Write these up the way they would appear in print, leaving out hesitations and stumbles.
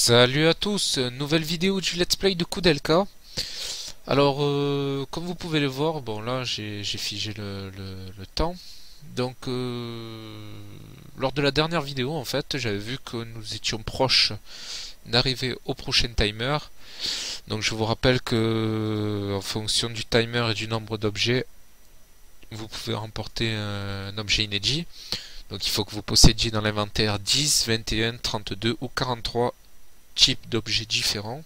Salut à tous, nouvelle vidéo du Let's Play de Koudelka. Alors, comme vous pouvez le voir, bon là j'ai figé le temps. Donc, lors de la dernière vidéo, en fait, j'avais vu que nous étions proches d'arriver au prochain timer. Donc, je vous rappelle que, en fonction du timer et du nombre d'objets, vous pouvez remporter un objet inédit. Donc, il faut que vous possédiez dans l'inventaire 10, 21, 32 ou 43 types d'objets différents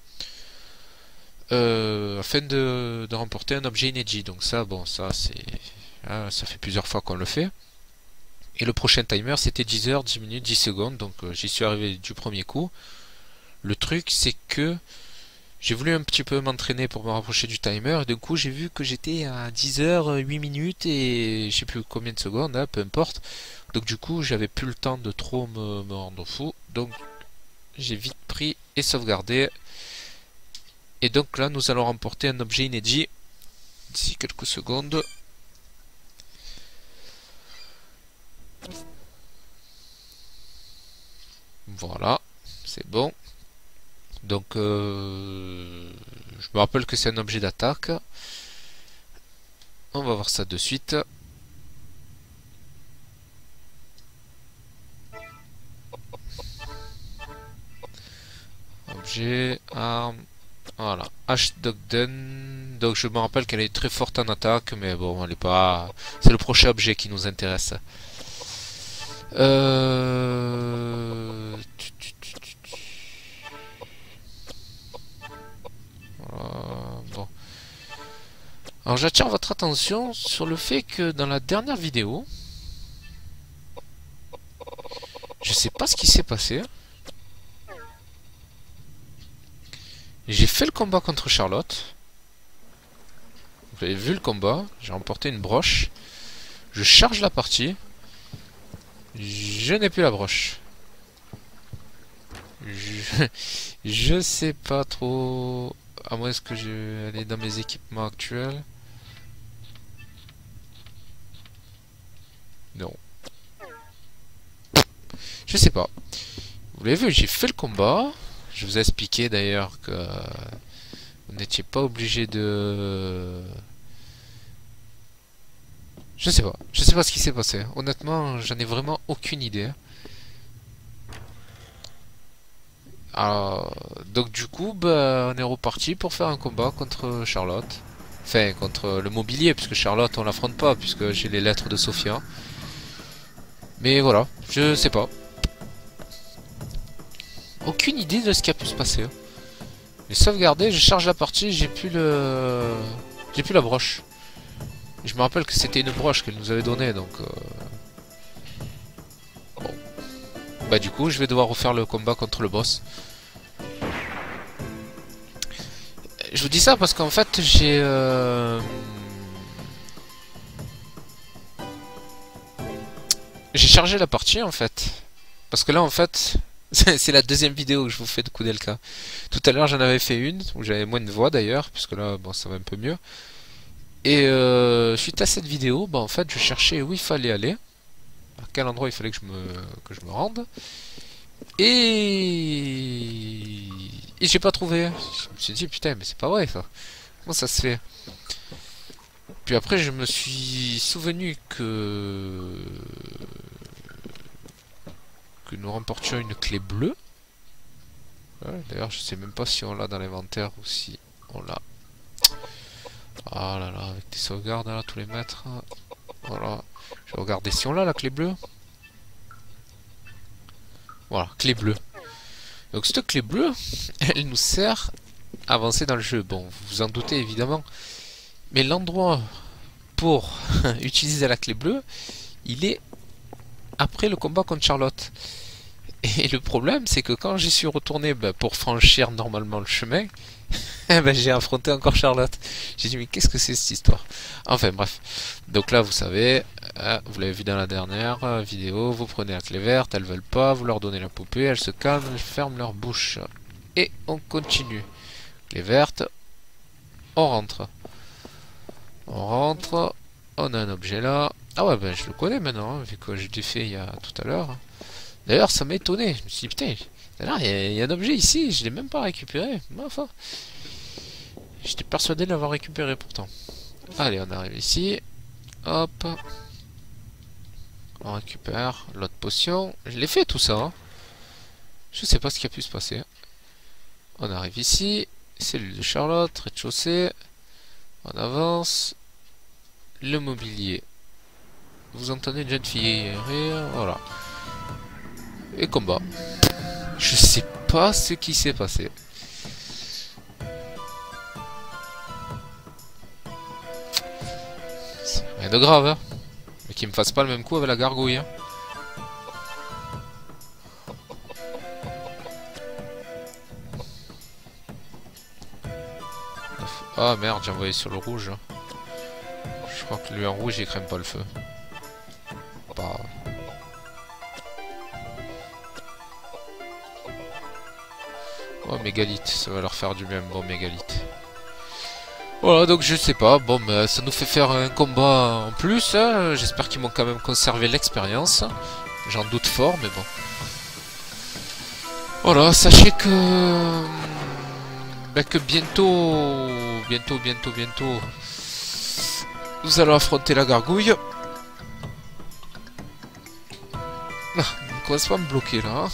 afin de remporter un objet inédit. Donc ça, bon, ça c'est ça fait plusieurs fois qu'on le fait. Et le prochain timer c'était 10 heures, 10 minutes, 10 secondes. Donc j'y suis arrivé du premier coup. Le truc c'est que j'ai voulu un petit peu m'entraîner pour me rapprocher du timer. Et d'un coup j'ai vu que j'étais à 10 heures, 8 minutes et je sais plus combien de secondes, hein, peu importe. Donc du coup j'avais plus le temps de trop me rendre fou. Donc j'ai vite pris et sauvegardé. Et donc là, nous allons remporter un objet inédit d'ici quelques secondes. Voilà, c'est bon. Donc, je me rappelle que c'est un objet d'attaque. On va voir ça de suite. Objet, arme. Voilà, H-Dogden. Donc je me rappelle qu'elle est très forte en attaque, mais bon, elle est pas. C'est le prochain objet qui nous intéresse. Bon. Alors j'attire votre attention sur le fait que dans la dernière vidéo, je sais pas ce qui s'est passé. J'ai fait le combat contre Charlotte. Vous avez vu le combat. J'ai remporté une broche. Je charge la partie. Je n'ai plus la broche. Je sais pas trop. À moins que je vais aller dans mes équipements actuels. Non. Je sais pas. Vous l'avez vu, j'ai fait le combat. Je vous ai expliqué d'ailleurs que vous n'étiez pas obligé de... Je sais pas. Je sais pas ce qui s'est passé. Honnêtement, j'en ai vraiment aucune idée. Donc du coup, bah, on est reparti pour faire un combat contre Charlotte. Enfin, contre le mobilier, puisque Charlotte, on l'affronte pas, puisque j'ai les lettres de Sophia. Mais voilà, je sais pas. Aucune idée de ce qui a pu se passer. J'ai sauvegardé, je charge la partie, j'ai plus la broche. Et je me rappelle que c'était une broche qu'elle nous avait donnée, donc... Bon. Bah du coup, je vais devoir refaire le combat contre le boss. Je vous dis ça parce qu'en fait, j'ai chargé la partie, en fait. Parce que là, en fait... C'est la deuxième vidéo que je vous fais de Koudelka. Tout à l'heure, j'en avais fait une, où j'avais moins de voix d'ailleurs, puisque là, bon, ça va un peu mieux. Et suite à cette vidéo, bah, en fait, je cherchais où il fallait aller, à quel endroit il fallait que je me rende. Et j'ai pas trouvé. Je me suis dit, putain, mais c'est pas vrai ça. Comment ça se fait? Puis après, je me suis souvenu que nous remportions une clé bleue. Ouais, d'ailleurs, je sais même pas si on l'a dans l'inventaire ou si on l'a. Ah là là, avec des sauvegardes là, tous les mètres. Voilà. Je vais regarder si on l'a la clé bleue. Voilà, clé bleue. Donc cette clé bleue, elle nous sert à avancer dans le jeu. Bon, vous vous en doutez évidemment. Mais l'endroit pour utiliser la clé bleue, il est après le combat contre Charlotte. Et le problème, c'est que quand j'y suis retourné pour franchir normalement le chemin, j'ai affronté encore Charlotte. J'ai dit, mais qu'est-ce que c'est cette histoire? Enfin bref. Donc là, vous savez, vous l'avez vu dans la dernière vidéo, vous prenez la clé verte, elles veulent pas, vous leur donnez la poupée, elles se calment, elles ferment leur bouche. Et on continue. Clé verte, on rentre. On rentre, on a un objet là. Ah ouais, je le connais maintenant, hein, vu que je l'ai fait il y a tout à l'heure. D'ailleurs, ça m'a étonné. Je me suis dit, putain, Alors, il y a un objet ici, je l'ai même pas récupéré. Enfin, j'étais persuadé de l'avoir récupéré pourtant. Allez, on arrive ici. Hop. On récupère l'autre potion. Je l'ai fait tout ça. Hein. Je sais pas ce qui a pu se passer. On arrive ici. Cellule de Charlotte, rez-de-chaussée. On avance. Le mobilier. Vous entendez une jeune fille rire. Voilà. Et combat. Je sais pas ce qui s'est passé. Rien de grave, hein. Mais qu'il me fasse pas le même coup avec la gargouille. Hein. Ah merde, j'ai envoyé sur le rouge. Je crois que lui en rouge il crème pas le feu. Pas... Oh mégalith, ça va leur faire du même. Bon mégalith. Voilà, donc je sais pas, bon, mais ça nous fait faire un combat en plus, hein. J'espère qu'ils m'ont quand même conservé l'expérience. J'en doute fort, mais bon. Voilà, sachez que... Ben, que bientôt, nous allons affronter la gargouille. Ah, on commence pas à me bloquer là. Hein.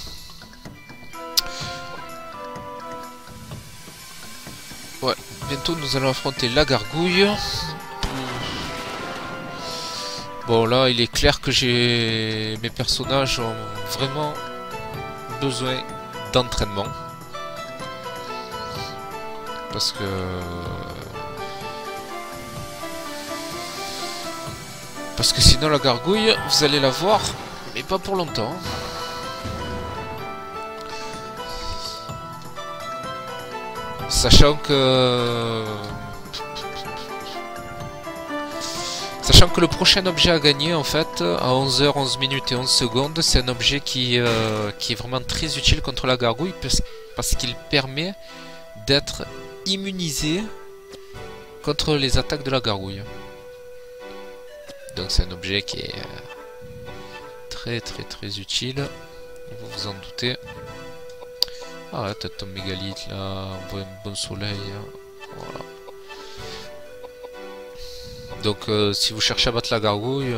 Ouais, bientôt nous allons affronter la gargouille. Bon là, il est clair que mes personnages ont vraiment besoin d'entraînement. Parce que sinon la gargouille, vous allez la voir, mais pas pour longtemps. Sachant que le prochain objet à gagner en fait à 11h 11 minutes et 11 secondes, c'est un objet qui est vraiment très utile contre la gargouille parce qu'il permet d'être immunisé contre les attaques de la gargouille. Donc c'est un objet qui est très utile, vous vous en doutez. Ah ouais, t'as ton mégalith là, on voit un bon soleil. Hein. Voilà. Donc si vous cherchez à battre la gargouille,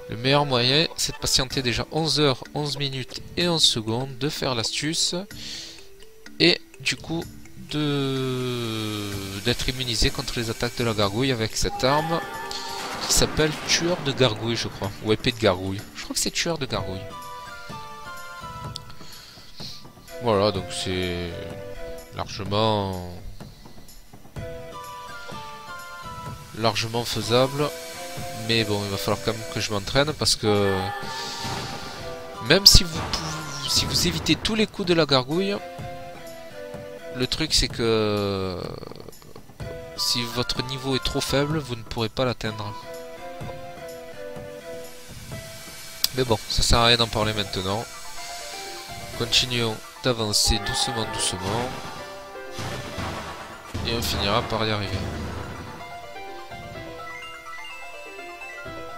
le meilleur moyen c'est de patienter déjà 11h, 11 minutes et 11 secondes, de faire l'astuce et du coup d'être immunisé contre les attaques de la gargouille avec cette arme qui s'appelle tueur de gargouille je crois, ou épée de gargouille. Je crois que c'est tueur de gargouille. Voilà, donc c'est largement faisable, mais bon, il va falloir quand même que je m'entraîne parce que même si vous évitez tous les coups de la gargouille, le truc c'est que si votre niveau est trop faible, vous ne pourrez pas l'atteindre. Mais bon, ça sert à rien d'en parler maintenant. Continuons d'avancer doucement et on finira par y arriver.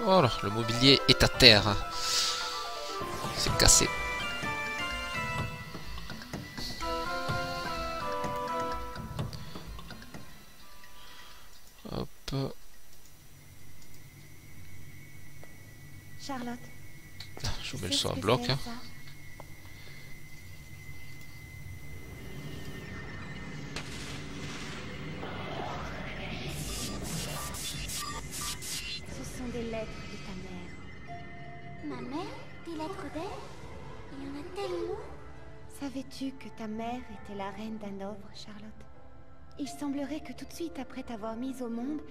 Voilà, le mobilier est à terre. C'est cassé. Hop. Charlotte. Je vous mets le son à bloc. Hein. Ce sont des lettres de ta mère. Ma mère? Des lettres d'elle? Il y en a tellement. Savais-tu que ta mère était la reine d'Hanovre, Charlotte? Il semblerait que tout de suite après t'avoir mise au monde,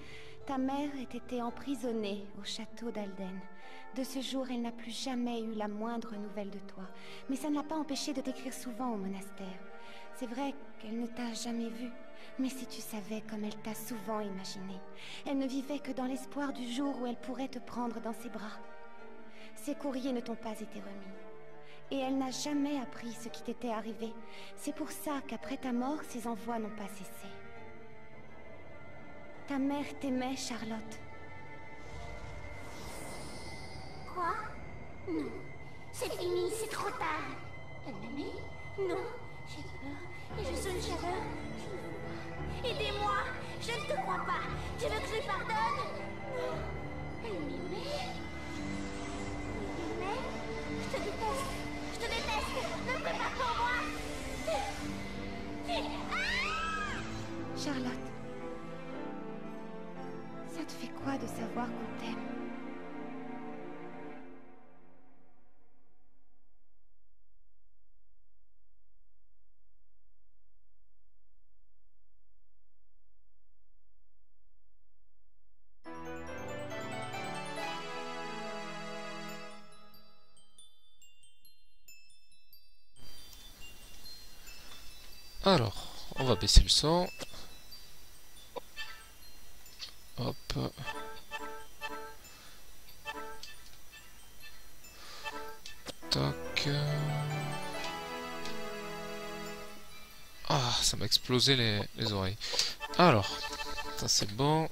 ta mère ait été emprisonnée au château d'Alden. De ce jour, elle n'a plus jamais eu la moindre nouvelle de toi. Mais ça ne l'a pas empêché de t'écrire souvent au monastère. C'est vrai qu'elle ne t'a jamais vu, mais si tu savais comme elle t'a souvent imaginé. Elle ne vivait que dans l'espoir du jour où elle pourrait te prendre dans ses bras. Ses courriers ne t'ont pas été remis. Et elle n'a jamais appris ce qui t'était arrivé. C'est pour ça qu'après ta mort, ses envois n'ont pas cessé. Ta mère t'aimait, Charlotte. Quoi? Non. C'est fini, c'est trop tard. Non, j'ai peur. Et je sens une chaleur. Je ne veux pas. Aidez-moi. Je ne te crois pas. Tu veux que je lui pardonne? Non. Mimé. Mimé. Je te déteste. Je te déteste. Ne me fais pas pour moi. Charlotte, ça te fait quoi de savoir qu'on t'aime? Alors, on va baisser le son. Hop. Tac. Ah, ça m'a explosé les oreilles. Alors, ça c'est bon.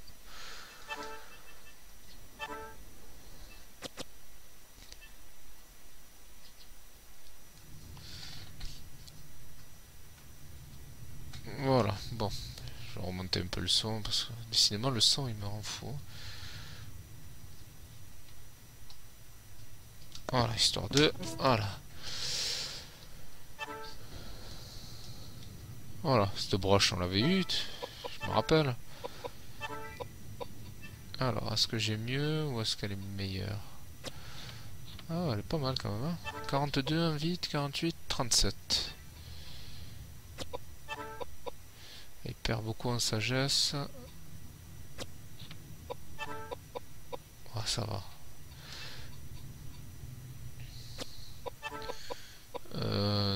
Voilà, bon. Je vais remonter un peu le son parce que décidément le son il me rend fou. Voilà, histoire de... Voilà. Voilà, cette broche on l'avait eu, je me rappelle. Alors, est-ce que j'ai mieux ou est-ce qu'elle est meilleure? Ah, elle est pas mal quand même. Hein. 42, invite, 48, 37. Il perd beaucoup en sagesse. Oh, ça va.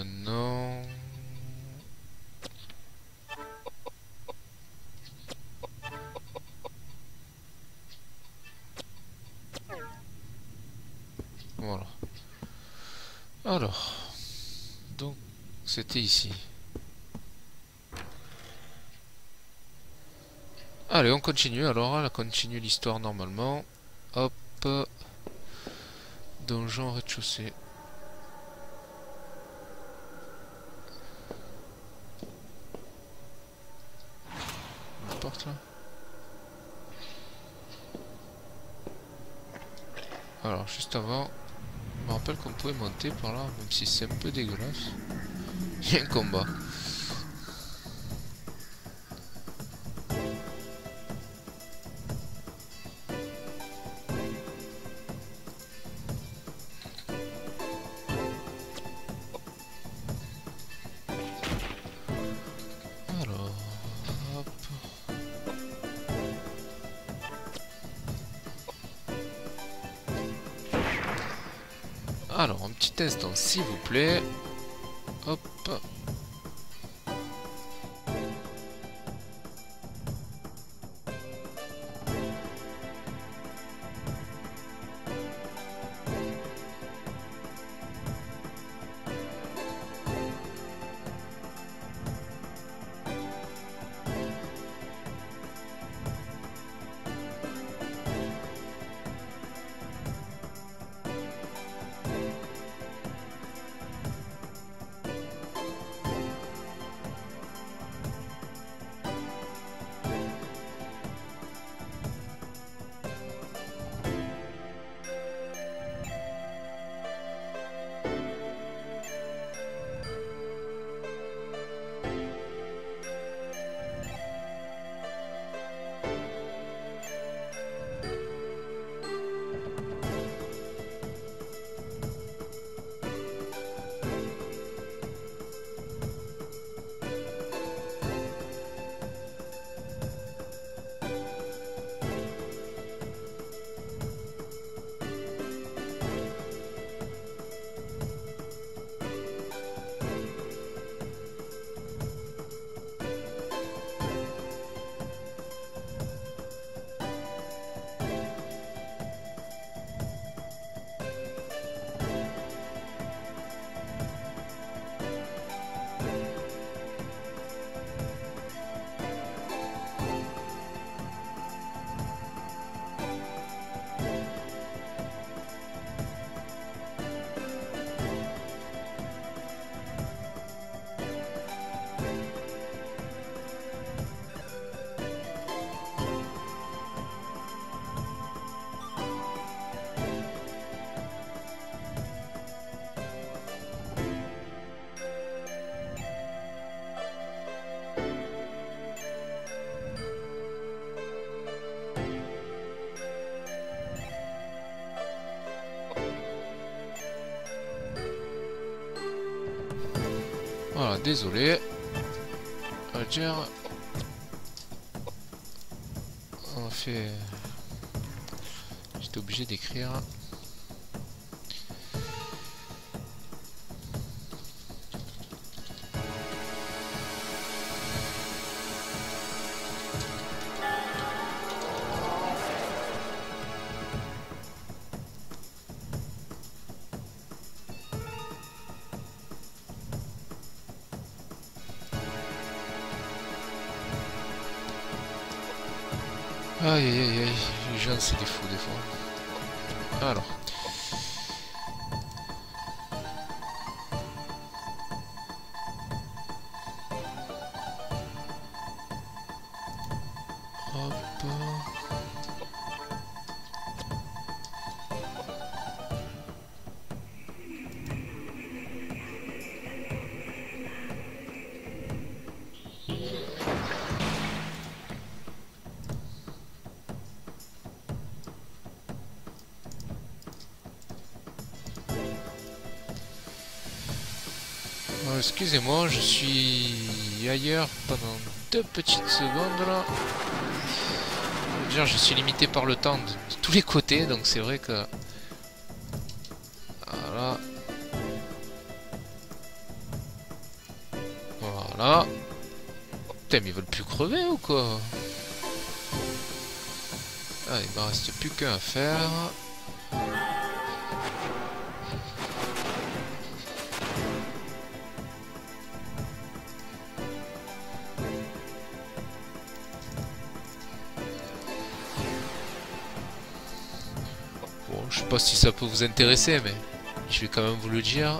Non. Voilà. Alors. Donc, c'était ici. Allez, on continue. Alors, elle continue l'histoire normalement. Hop. Donjon rez-de-chaussée. Une porte là. Alors, juste avant, je me rappelle qu'on pouvait monter par là, même si c'est un peu dégueulasse. Il y a un combat. Alors, hop. Alors, un petit instant, s'il vous plaît. Hop. désolé. Roger. On fait... J'étais obligé d'écrire. Aïe aïe aïe aïe, les gens c'est des fous des fois. Alors. Hop. Excusez-moi, je suis ailleurs pendant 2 petites secondes là. Déjà, je suis limité par le temps de tous les côtés, donc c'est vrai que... Voilà. Voilà. Putain, mais ils veulent plus crever ou quoi? Ah, il me reste plus qu'un à faire. Je sais pas si ça peut vous intéresser, mais je vais quand même vous le dire.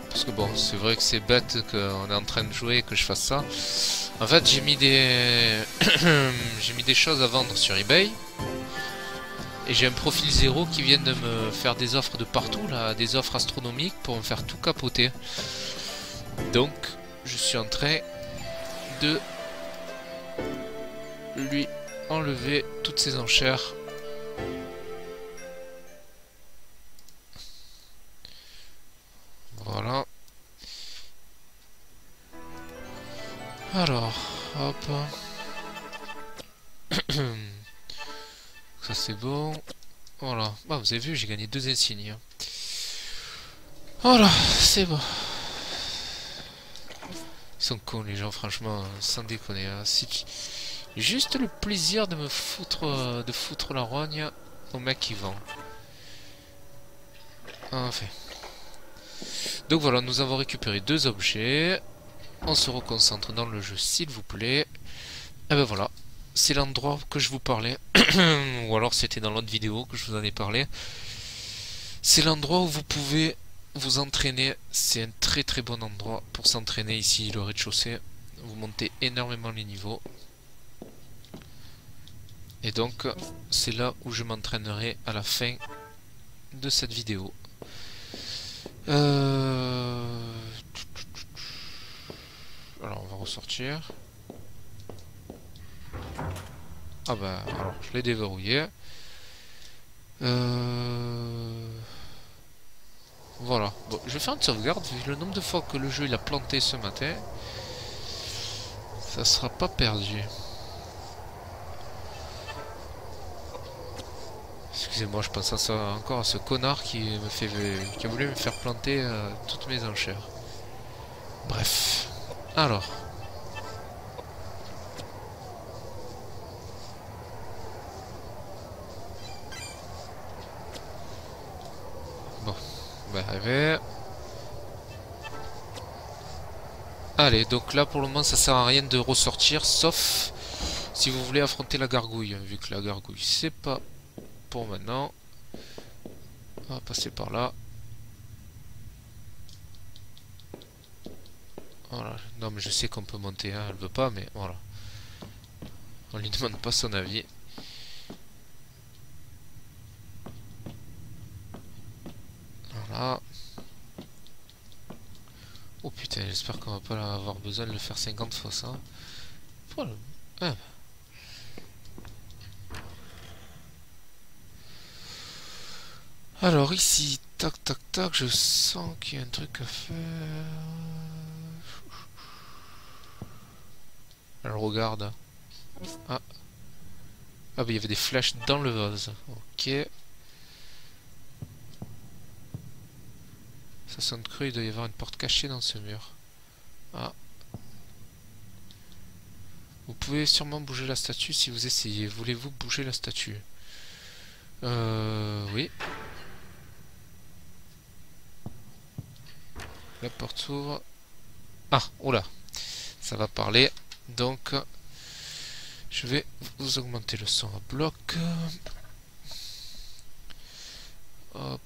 Parce que bon, c'est vrai que c'est bête qu'on est en train de jouer et que je fasse ça. En fait, j'ai mis des... j'ai mis des choses à vendre sur eBay. Et j'ai un profil 0 qui vient de me faire des offres de partout, là, des offres astronomiques pour me faire tout capoter. Donc, je suis en train de lui enlever toutes ses enchères. Voilà. Alors, hop. Ça c'est bon. Voilà. Bah, vous avez vu, j'ai gagné 2 insignes. Voilà, c'est bon. Ils sont cons les gens, franchement, sans déconner. Hein. Juste le plaisir de me foutre, la rogne au mec qui vend. Enfin. Donc voilà, nous avons récupéré 2 objets. On se reconcentre dans le jeu, s'il vous plaît. Et ben voilà, c'est l'endroit que je vous parlais. Ou alors c'était dans l'autre vidéo que je vous en ai parlé. C'est l'endroit où vous pouvez vous entraîner. C'est un très très bon endroit pour s'entraîner ici, le rez-de-chaussée. Vous montez énormément les niveaux. Et donc, c'est là où je m'entraînerai à la fin de cette vidéo. Alors on va ressortir. Ah bah alors je l'ai déverrouillé. Voilà. Bon, je vais faire une sauvegarde vu le nombre de fois que le jeu il a planté ce matin. Ça sera pas perdu. Excusez-moi, je pense à ça encore à ce connard qui a voulu me faire planter toutes mes enchères. Bref. Alors. Bon, on va arriver. Allez, donc là pour le moment ça sert à rien de ressortir, sauf si vous voulez affronter la gargouille, vu que la gargouille c'est pas pour maintenant. On va passer par là. Voilà. Non mais je sais qu'on peut monter, hein. Elle veut pas, mais voilà. On lui demande pas son avis. Voilà. Oh putain, j'espère qu'on va pas avoir besoin de le faire 50 fois ça. Voilà. Ah. Alors ici, tac tac tac, je sens qu'il y a un truc à faire. Elle regarde. Ah. Ah bah il y avait des flèches dans le vase. Ok. Ça sonne creux, il doit y avoir une porte cachée dans ce mur. Ah. Vous pouvez sûrement bouger la statue si vous essayez. Voulez-vous bouger la statue? Oui. La porte s'ouvre. Ah, oula. Ça va parler. Donc, je vais vous augmenter le son à bloc. Hop.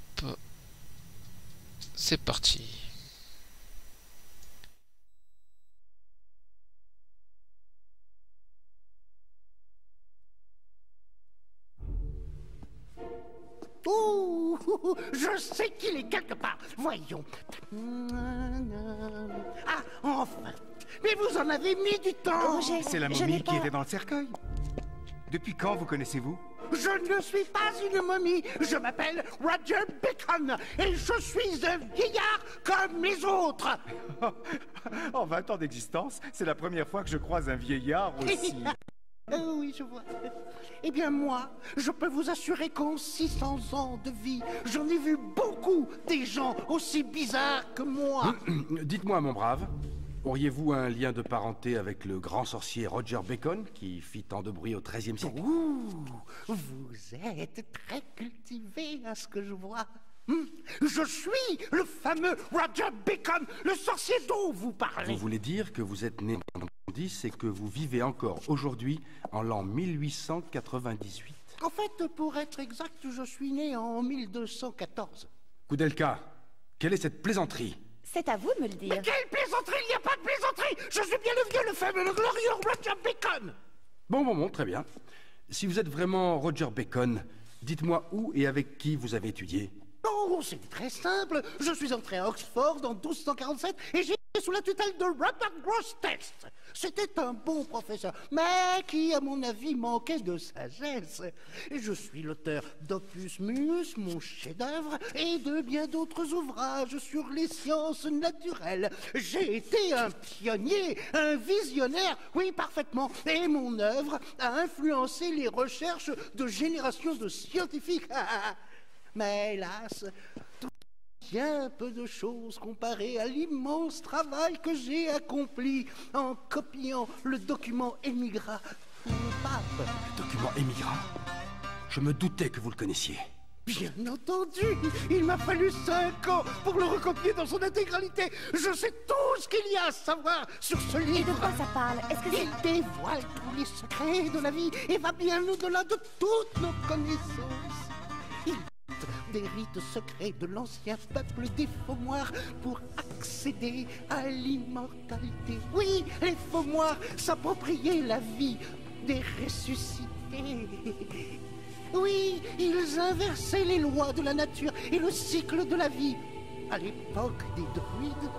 C'est parti. Ouh, je sais qu'il est quelque part. Voyons. Ah, enfin. Mais vous en avez mis du temps. Roger, C'est la je momie n'ai qui pas... était dans le cercueil. Depuis quand vous connaissez-vous? Je ne suis pas une momie. Je m'appelle Roger Bacon. Et je suis un vieillard comme les autres. En 20 ans d'existence, c'est la première fois que je croise un vieillard aussi. Oui, je vois. Eh bien, moi, je peux vous assurer qu'en 600 ans de vie, j'en ai vu beaucoup des gens aussi bizarres que moi. Dites-moi, mon brave, auriez-vous un lien de parenté avec le grand sorcier Roger Bacon, qui fit tant de bruit au XIIIe siècle? Ouh, vous êtes très cultivé à ce que je vois. Je suis le fameux Roger Bacon, le sorcier dont vous parlez. Vous voulez dire que vous êtes né en 10 et que vous vivez encore aujourd'hui en l'an 1898? En fait, pour être exact, je suis né en 1214. Koudelka, quelle est cette plaisanterie? C'est à vous de me le dire. Mais quelle plaisanterie? Il n'y a pas de plaisanterie. Je suis bien le vieux, le fameux, le glorieux Roger Bacon. Bon, très bien. Si vous êtes vraiment Roger Bacon, dites-moi où et avec qui vous avez étudié. Oh, c'est très simple. Je suis entré à Oxford en 1247 et j'ai été sous la tutelle de Robert Grosseteste. C'était un bon professeur, mais qui, à mon avis, manquait de sagesse. Et je suis l'auteur d'Opus Mus, mon chef-d'œuvre, et de bien d'autres ouvrages sur les sciences naturelles. J'ai été un pionnier, un visionnaire, oui, parfaitement. Et mon œuvre a influencé les recherches de générations de scientifiques. Mais hélas, tout bien peu de choses comparé à l'immense travail que j'ai accompli en copiant le document émigra pour le pape. Le document émigra? Je me doutais que vous le connaissiez. Bien entendu, il m'a fallu 5 ans pour le recopier dans son intégralité. Je sais tout ce qu'il y a à savoir sur ce Et de livre. quoi ça parle? Est-ce que Il c'est... dévoile tous les secrets de la vie et va bien au-delà de toutes nos connaissances. Il des rites secrets de l'ancien peuple des Faumoirs pour accéder à l'immortalité. Oui, les Faumoirs s'appropriaient la vie des ressuscités. Oui, ils inversaient les lois de la nature et le cycle de la vie. À l'époque des druides,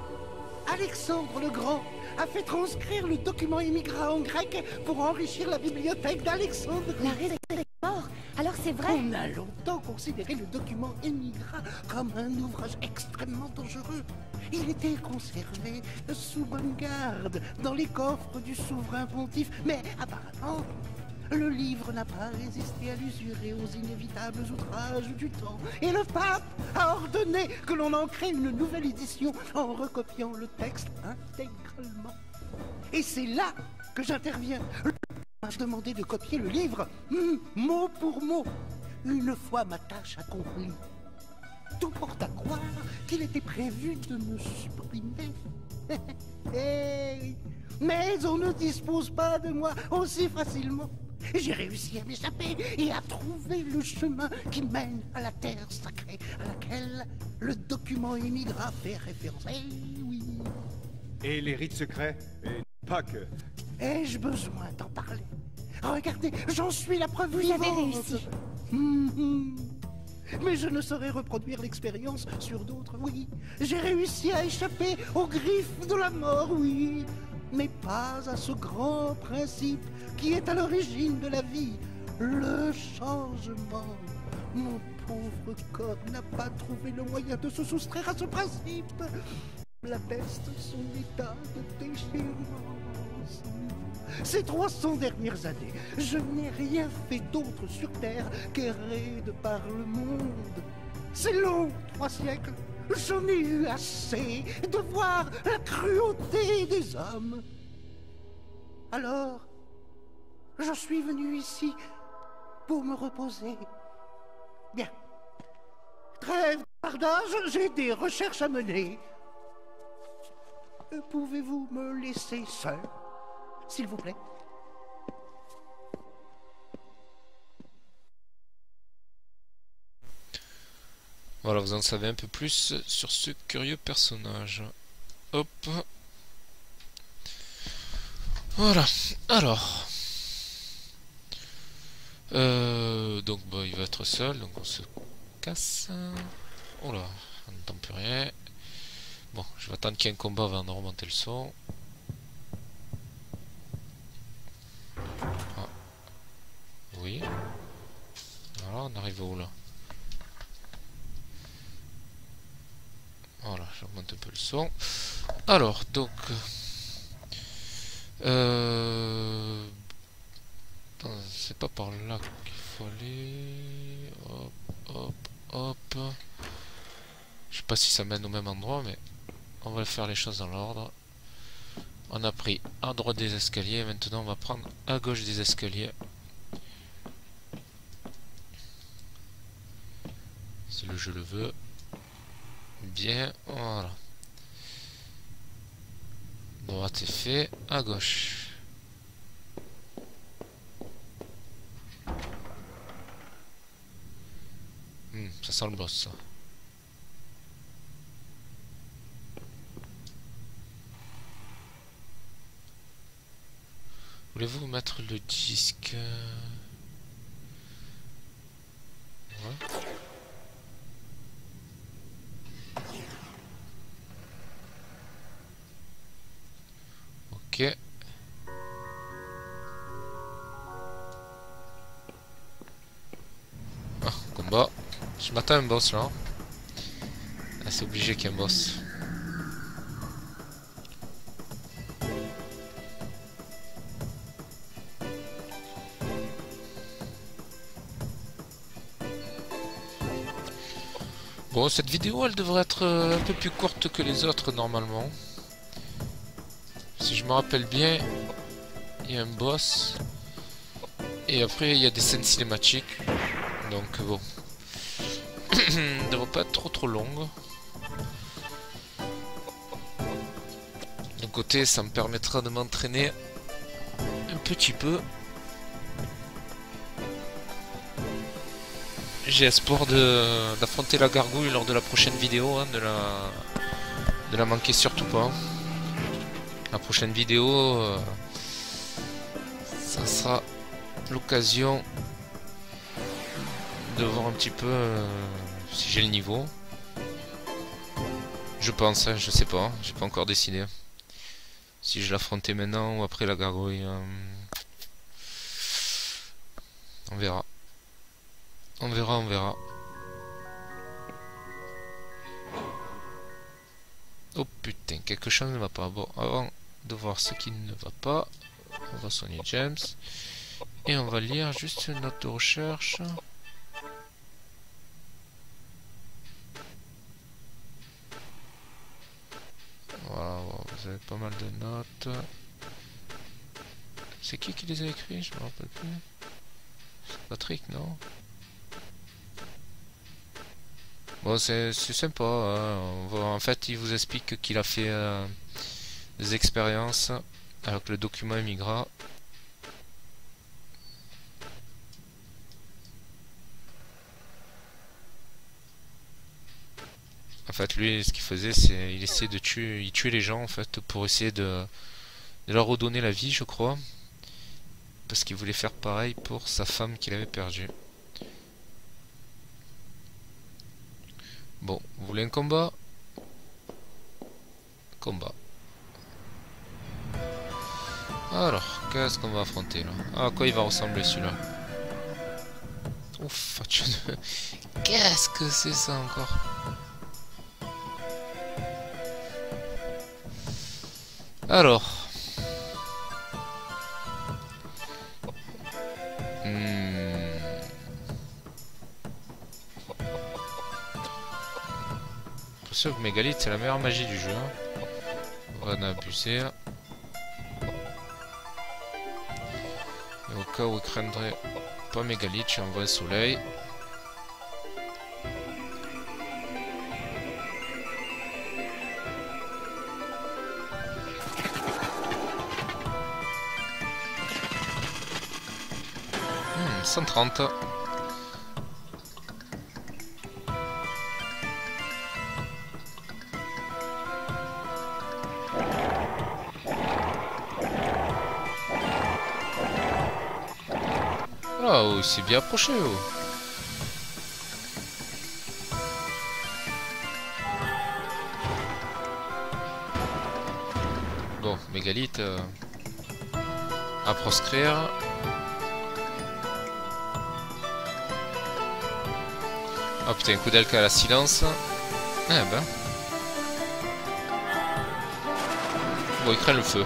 Alexandre le Grand a fait transcrire le document émigra en grec pour enrichir la bibliothèque d'Alexandre. La résurrection est mort. Alors c'est vrai. On a longtemps considéré le document émigra comme un ouvrage extrêmement dangereux. Il était conservé sous bonne garde dans les coffres du souverain pontife, mais apparemment, le livre n'a pas résisté à l'usure et aux inévitables outrages du temps. Et le pape a ordonné que l'on en crée une nouvelle édition en recopiant le texte intégralement. Et c'est là que j'interviens. Le pape m'a demandé de copier le livre, mot pour mot, une fois ma tâche accomplie. Tout porte à croire qu'il était prévu de me supprimer. Eh oui. Mais on ne dispose pas de moi aussi facilement. J'ai réussi à m'échapper et à trouver le chemin qui mène à la terre sacrée à laquelle le document émigra fait référence. Eh oui. Et les rites secrets? Et pas que. Ai-je besoin d'en parler? Regardez, j'en suis la preuve vivante. avez réussi. Mais je ne saurais reproduire l'expérience sur d'autres, oui. J'ai réussi à échapper aux griffes de la mort, oui. Mais pas à ce grand principe qui est à l'origine de la vie, le changement. Mon pauvre corps n'a pas trouvé le moyen de se soustraire à ce principe. La peste, son état de déchirement. Ces 300 dernières années, je n'ai rien fait d'autre sur Terre qu'errer de par le monde. C'est long, 3 siècles. J'en ai eu assez de voir la cruauté des hommes. Alors, je suis venu ici pour me reposer. Bien. Trêve de bavardage, j'ai des recherches à mener. Pouvez-vous me laisser seul, s'il vous plaît? Voilà, vous en savez un peu plus sur ce curieux personnage. Hop. Voilà. Alors. Donc, bon, il va être seul. Donc, on se casse. Oh là, on n'entend plus rien. Bon, je vais attendre qu'il y ait un combat avant de remonter le son. Ah. Oui. Voilà, on arrive où là? Voilà, j'augmente un peu le son. Alors, donc... c'est pas par là qu'il faut aller. Hop, hop, hop. Je sais pas si ça mène au même endroit, mais on va faire les choses dans l'ordre. On a pris à droite des escaliers, maintenant on va prendre à gauche des escaliers. Si le jeu le veut. Bien, voilà. Droite est fait, à gauche. Ça sent le boss, ça. Voulez-vous mettre le disque? Ouais. Ok. Ah, combat. Je m'attends à un boss là. Ah, c'est obligé qu'il y ait un boss. Bon, cette vidéo elle devrait être un peu plus courte que les autres normalement. Si je me rappelle bien, il y a un boss. Et après il y a des scènes cinématiques. Donc bon. Ne devrait pas être trop longue. D'un côté, ça me permettra de m'entraîner un petit peu. J'ai espoir d'affronter la gargouille lors de la prochaine vidéo, hein, de la manquer surtout pas. La prochaine vidéo, ça sera l'occasion de voir un petit peu si j'ai le niveau. Je pense, hein, je sais pas, j'ai pas encore décidé. Si je l'affrontais maintenant ou après la gargouille. On verra. On verra, on verra. Oh putain, quelque chose ne va pas. Bon, avant de voir ce qui ne va pas, on va soigner James. Et on va lire juste une note de recherche. Voilà, vous avez pas mal de notes. C'est qui les a écrits? Je me rappelle plus. C'est Patrick, non? Bon, c'est sympa. Hein. En fait, il vous explique qu'il a fait des expériences avec le document Emigra. En fait, lui, ce qu'il faisait, c'est il essayait de tuer les gens en fait pour essayer de leur redonner la vie, je crois, parce qu'il voulait faire pareil pour sa femme qu'il avait perdue. Bon, vous voulez un combat? Combat. Alors, qu'est-ce qu'on va affronter là? Ah, à quoi il va ressembler celui-là? Ouf, qu'est-ce que c'est ça encore? Alors, l'impression que Mégalithe c'est la meilleure magie du jeu. Hein. On va en abuser. Et au cas où il craindrait pas Mégalithe, j'envoie un soleil. Hmm, 130. Oh, il s'est bien approché. Oh. Bon, Mégalithe à proscrire. Oh putain, coup d'alca à la silence. Eh ben. Bon, il craint le feu.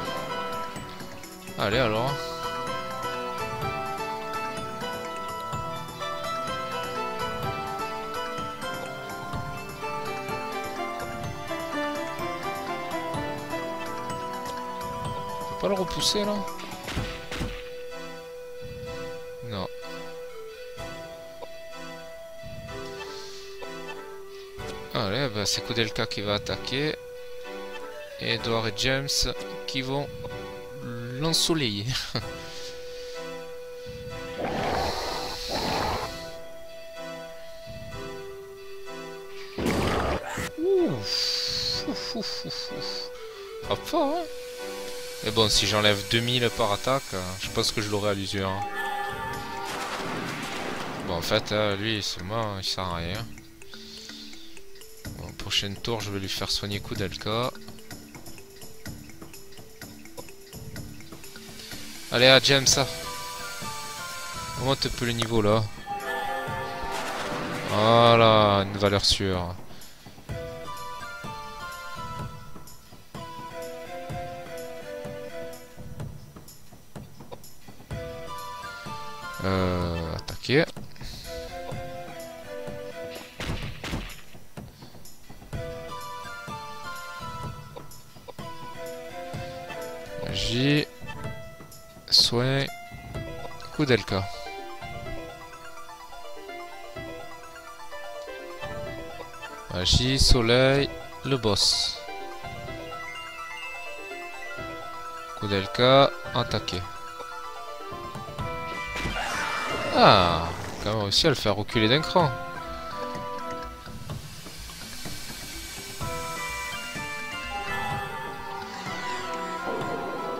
Allez alors. Pas le repousser là? Non. Allez, bah, c'est Koudelka qui va attaquer. Et Edward et James qui vont l'ensoleiller. Ouf. Ouf, ouf, ouf, ouf. Ah, pas, hein? Mais bon, si j'enlève 2000 par attaque, je pense que je l'aurai à l'usure. Hein. Bon, en fait, lui, c'est moi, il sert à rien. Bon, prochaine tour, je vais lui faire soigner Koudelka. Allez, à James, ça. On monte un peu le niveau, là. Voilà, une valeur sûre. Attaquer. Magie. Soin. Koudelka. Magie, soleil, le boss. Koudelka, attaquer. Ah, quand même réussi à le faire reculer d'un cran.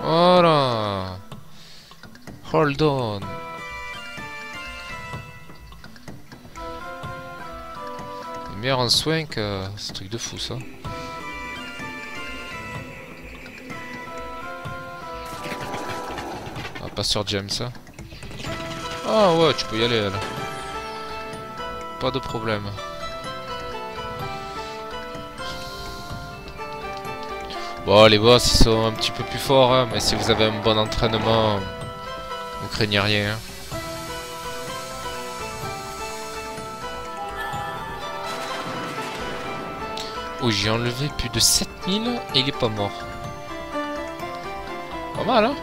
Voilà. Hold on. Il est meilleur en soin que... C'est un truc de fou ça. Ah, pas sur James ça. Ah ouais, tu peux y aller, elle. Pas de problème. Bon, les boss, ils sont un petit peu plus forts, hein, mais si vous avez un bon entraînement, vous craignez rien. Hein. Oh, j'ai enlevé plus de 7000 et il est pas mort. Pas mal, hein?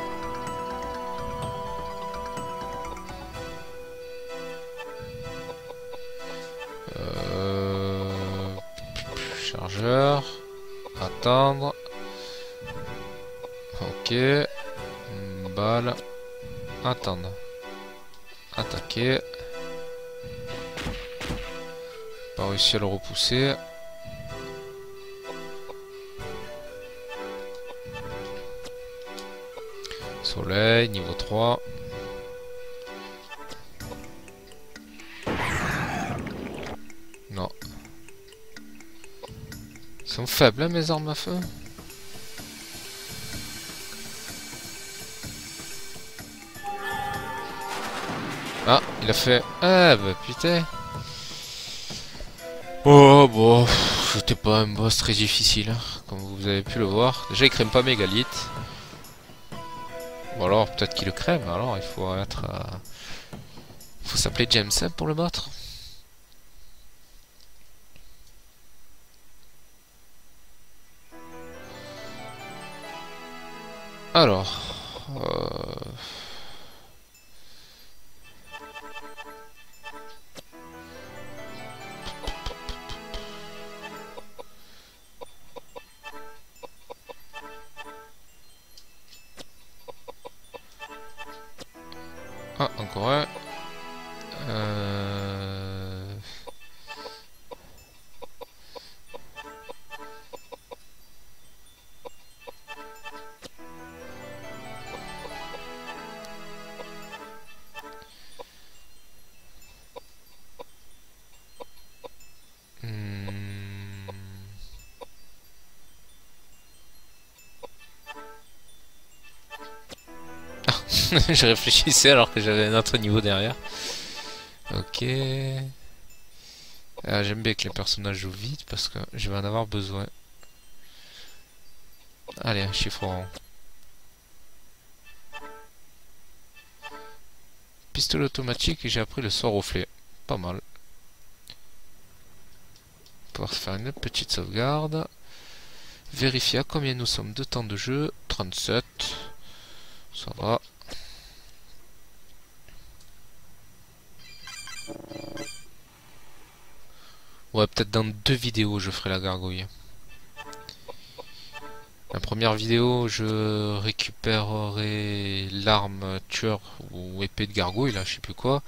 Chargeur. Attendre. Ok. Balle. Attendre. Attaquer. Pas réussi à le repousser. Soleil, niveau 3. Non. Ils sont faibles, hein, mes armes à feu. Ah, il a fait... Ah, bah putain. Oh, bon... C'était pas un boss très difficile, hein, comme vous avez pu le voir. Déjà, il crème pas Mégalithe. Bon alors, peut-être qu'il le crème, alors il faut être... Il faut s'appeler James pour le battre. Alors... Ah, encore un. Je réfléchissais alors que j'avais un autre niveau derrière. Ok. Ah, j'aime bien que les personnages jouent vite parce que je vais en avoir besoin. Allez, un chiffre rond. Pistolet automatique et j'ai appris le sort reflet. Pas mal. Pouvoir faire une petite sauvegarde. Vérifier à combien nous sommes de temps de jeu. 37. Ça va. Ouais, peut-être dans 2 vidéos je ferai la gargouille. La première vidéo, je récupérerai l'arme tueur ou épée de gargouille, là, je sais plus quoi.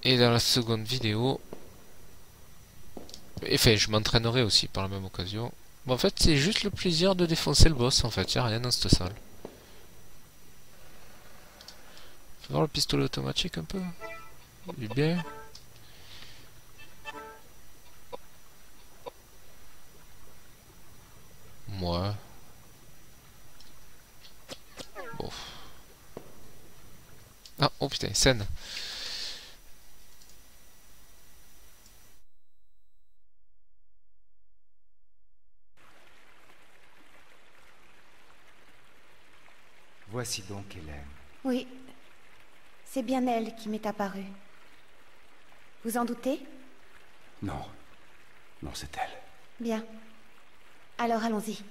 Et dans la seconde vidéo, enfin, je m'entraînerai aussi par la même occasion. Bon, en fait, c'est juste le plaisir de défoncer le boss, en fait, y a rien dans cette salle. Faut voir le pistolet automatique un peu. Il est bien. Moi. Bon. Ah, oh putain, scène. Voici donc Hélène. Oui. C'est bien elle qui m'est apparue. Vous en doutez? Non. Non, c'est elle. Bien. Alors allons-y.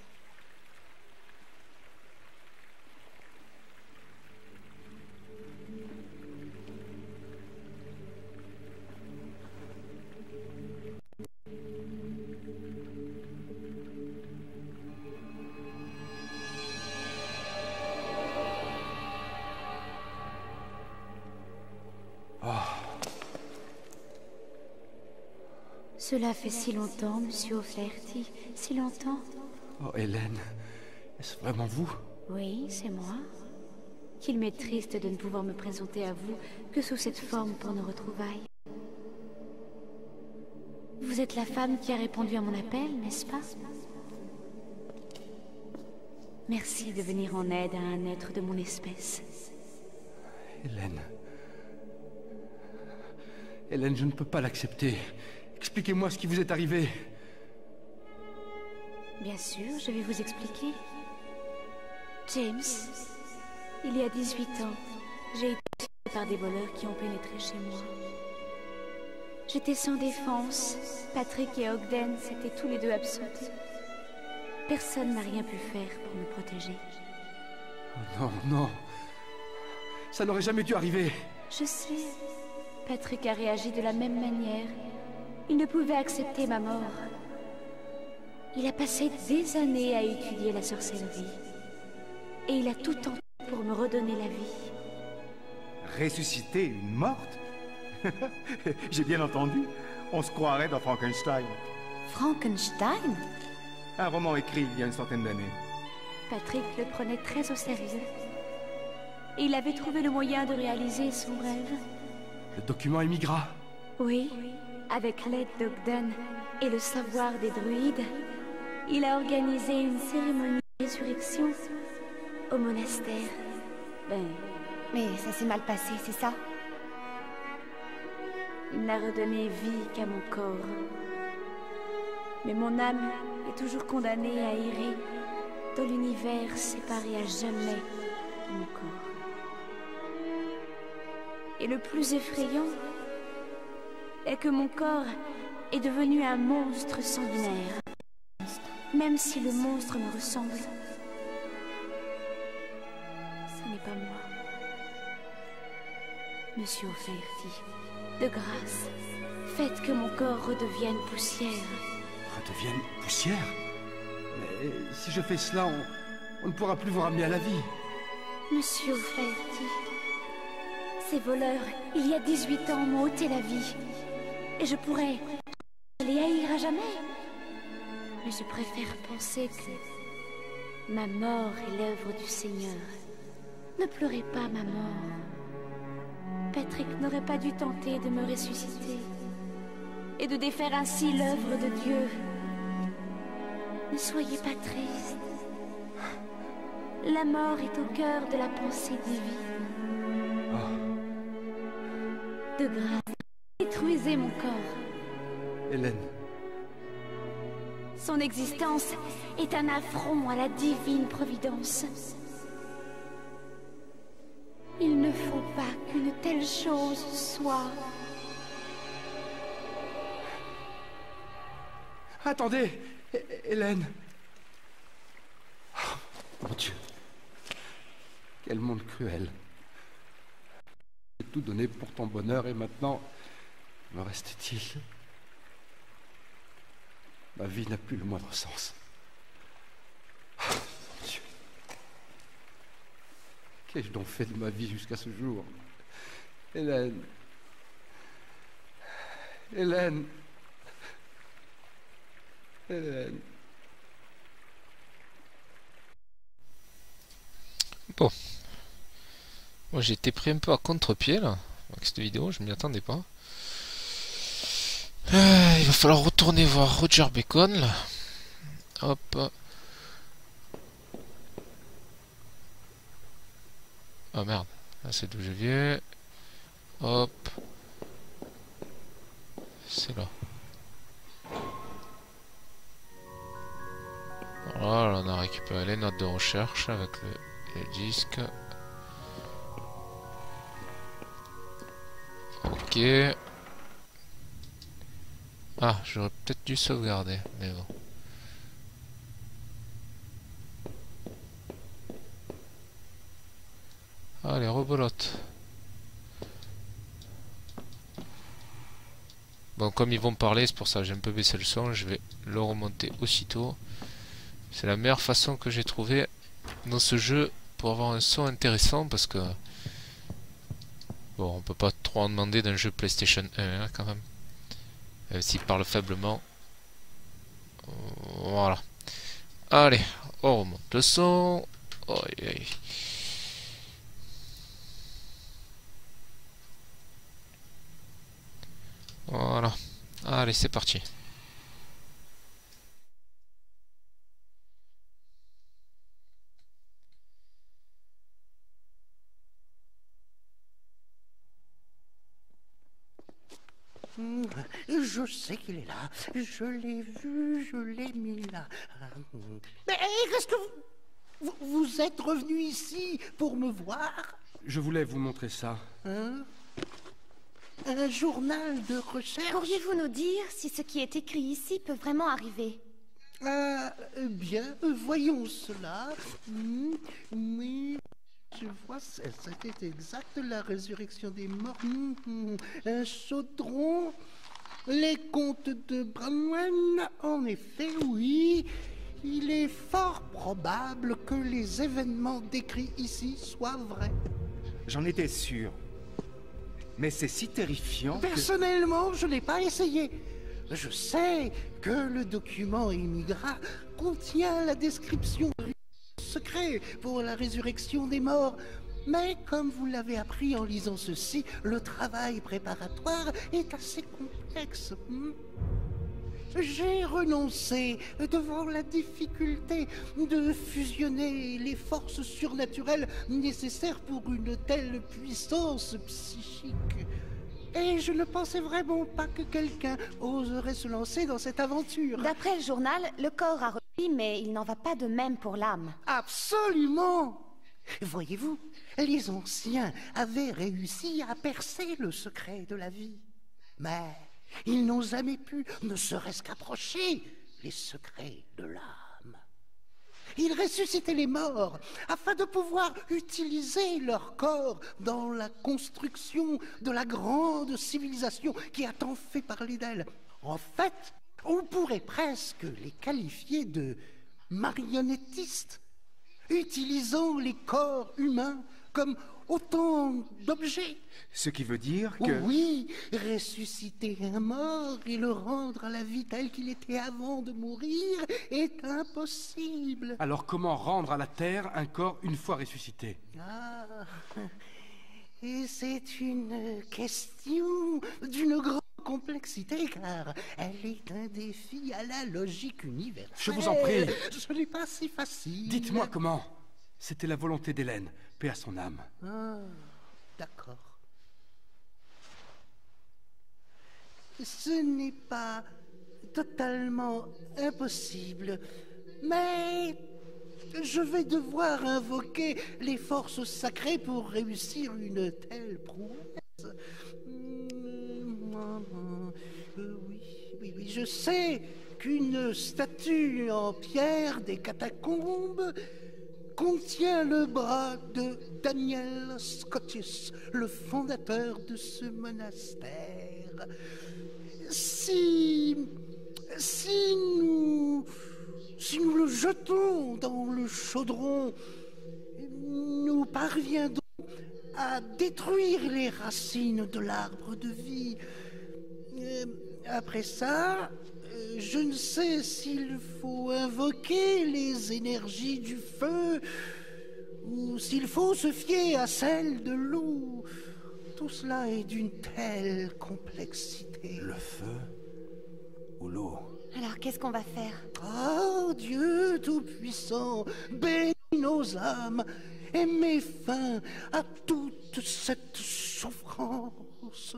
Cela fait si longtemps, Monsieur O'Flaherty, si longtemps. Oh, Hélène, est-ce vraiment vous? Oui, c'est moi. Qu'il m'est triste de ne pouvoir me présenter à vous que sous cette forme pour nos retrouvailles. Vous êtes la femme qui a répondu à mon appel, n'est-ce pas? Merci de venir en aide à un être de mon espèce. Hélène... Hélène, je ne peux pas l'accepter. Expliquez-moi ce qui vous est arrivé. Bien sûr, je vais vous expliquer. James, il y a 18 ans, j'ai été tué par des voleurs qui ont pénétré chez moi. J'étais sans défense. Patrick et Ogden s'étaient tous les deux absorbés. Personne n'a rien pu faire pour me protéger. Oh non, non. Ça n'aurait jamais dû arriver. Je sais. Patrick a réagi de la même manière. Il ne pouvait accepter ma mort. Il a passé des années à étudier la sorcellerie. Et il a tout tenté pour me redonner la vie. Ressusciter une morte? J'ai bien entendu. On se croirait dans Frankenstein. Frankenstein? Un roman écrit il y a une centaine d'années. Patrick le prenait très au sérieux. Et il avait trouvé le moyen de réaliser son rêve. Le document émigra. Oui, avec l'aide d'Ogden et le savoir des druides, il a organisé une cérémonie de résurrection au monastère. Mais ça s'est mal passé, c'est ça? Il n'a redonné vie qu'à mon corps. Mais mon âme est toujours condamnée à errer dans l'univers séparé à jamais de mon corps. Et le plus effrayant est que mon corps est devenu un monstre sanguinaire. Même si le monstre me ressemble, pas moi. Monsieur O'Flaherty, de grâce, faites que mon corps redevienne poussière. Redevienne poussière? Mais si je fais cela, on ne pourra plus vous ramener à la vie. Monsieur O'Flaherty, ces voleurs, il y a 18 ans, m'ont ôté la vie. Et je pourrais les haïr à jamais. Mais je préfère penser que ma mort est l'œuvre du Seigneur. Ne pleurez pas ma mort. Patrick n'aurait pas dû tenter de me ressusciter et de défaire ainsi l'œuvre de Dieu. Ne soyez pas triste. La mort est au cœur de la pensée divine. De grâce, détruisez mon corps. Hélène. Son existence est un affront à la divine providence. Il ne faut pas qu'une telle chose soit. Attendez, Hélène. Oh, mon Dieu. Quel monde cruel. J'ai tout donné pour ton bonheur et maintenant, me reste-t-il? Ma vie n'a plus le moindre sens. Oh, mon Dieu. Qu'ai-je donc fait de ma vie jusqu'à ce jour? Hélène. Hélène. Hélène. Bon. Moi j'ai été pris un peu à contre-pied là, avec cette vidéo, je m'y attendais pas. Il va falloir retourner voir Roger Bacon là. Hop. Oh merde, là c'est d'où je viens. Hop. C'est là. Voilà, on a récupéré les notes de recherche avec le disque. Ok. Ah, j'aurais peut-être dû sauvegarder, mais bon. Allez, rebolote. Bon, comme ils vont parler, c'est pour ça que j'ai un peu baissé le son, je vais le remonter aussitôt. C'est la meilleure façon que j'ai trouvé dans ce jeu pour avoir un son intéressant, parce que bon, on peut pas trop en demander d'un jeu PlayStation 1 hein, quand même. S'il parle faiblement. Voilà. Allez, on remonte le son. Oh, voilà. Allez, c'est parti. Je sais qu'il est là. Je l'ai vu, je l'ai mis là. Mais qu'est-ce que vous êtes revenu ici pour me voir? Je voulais vous montrer ça. Hein? Un journal de recherche? Pourriez-vous nous dire si ce qui est écrit ici peut vraiment arriver? Bien, voyons cela. Oui, je vois, c'était exact, la résurrection des morts. Un chaudron, les contes de Bramwell, en effet, oui. Il est fort probable que les événements décrits ici soient vrais. J'en étais sûr. Mais c'est si terrifiant. Personnellement, je n'ai pas essayé. Je sais que le document Immigra contient la description secret pour la résurrection des morts. Mais comme vous l'avez appris en lisant ceci, le travail préparatoire est assez complexe. J'ai renoncé devant la difficulté de fusionner les forces surnaturelles nécessaires pour une telle puissance psychique. Et je ne pensais vraiment pas que quelqu'un oserait se lancer dans cette aventure. D'après le journal, le corps a repris, mais il n'en va pas de même pour l'âme. Absolument! Voyez-vous, les anciens avaient réussi à percer le secret de la vie. Mais ils n'ont jamais pu, ne serait-ce qu'approcher les secrets de l'âme. Ils ressuscitaient les morts afin de pouvoir utiliser leur corps dans la construction de la grande civilisation qui a tant fait parler d'elle. En fait, on pourrait presque les qualifier de marionnettistes, utilisant les corps humains comme autant d'objets. Ce qui veut dire que... Oui, ressusciter un mort et le rendre à la vie telle qu'il était avant de mourir est impossible. Alors comment rendre à la Terre un corps une fois ressuscité? Ah, et c'est une question d'une grande complexité, car elle est un défi à la logique universelle. Je vous en prie. Ce n'est pas si facile. Dites-moi comment. C'était la volonté d'Hélène, paix à son âme. Ah, d'accord. Ce n'est pas totalement impossible, mais je vais devoir invoquer les forces sacrées pour réussir une telle prouesse. Oui, je sais qu'une statue en pierre des catacombes contient le bras de Daniel Scotus, le fondateur de ce monastère. Si nous le jetons dans le chaudron, nous parviendrons à détruire les racines de l'arbre de vie. Après ça, je ne sais s'il faut invoquer les énergies du feu ou s'il faut se fier à celles de l'eau. Tout cela est d'une telle complexité. Le feu ou l'eau? Alors, qu'est-ce qu'on va faire? Oh, Dieu Tout-Puissant, bénis nos âmes et mets fin à toute cette souffrance.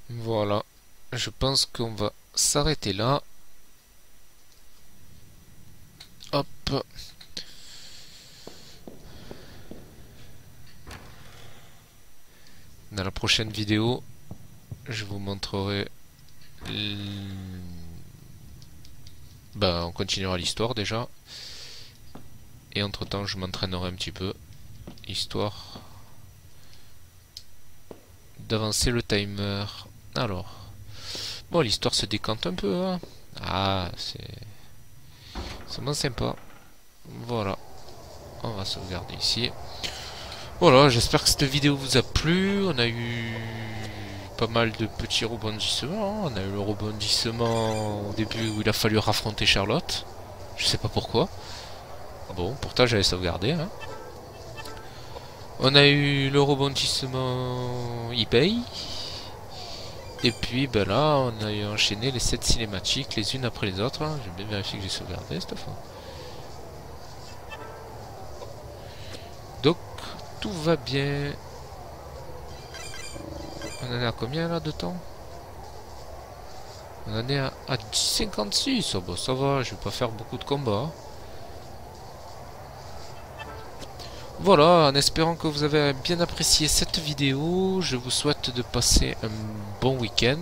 Voilà, je pense qu'on va s'arrêter là. Hop. Dans la prochaine vidéo, je vous montrerai... on continuera l'histoire déjà. Et entre temps, je m'entraînerai un petit peu, histoire d'avancer le timer. Alors, bon, l'histoire se décante un peu, hein. Ah, c'est vraiment sympa. Voilà, on va sauvegarder ici. Voilà, j'espère que cette vidéo vous a plu. On a eu pas mal de petits rebondissements. On a eu le rebondissement au début où il a fallu raffronter Charlotte. Je sais pas pourquoi. Bon, pourtant j'avais sauvegardé, hein. On a eu le rebondissement eBay. Et puis ben là, on a eu enchaîné les 7 cinématiques les unes après les autres. J'ai bien vérifié que j'ai sauvegardé cette fois. Donc, tout va bien. On en est à combien là de temps? On en est à 56. Oh, bon, ça va, je vais pas faire beaucoup de combats. Voilà, en espérant que vous avez bien apprécié cette vidéo, je vous souhaite de passer un bon week-end.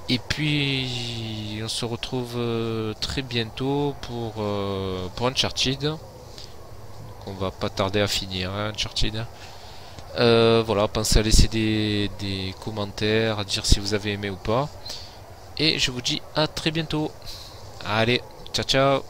Et puis, on se retrouve très bientôt pour Uncharted. Donc, on va pas tarder à finir, hein, Uncharted. Voilà, pensez à laisser des commentaires, à dire si vous avez aimé ou pas. Et je vous dis à très bientôt. Allez, ciao ciao.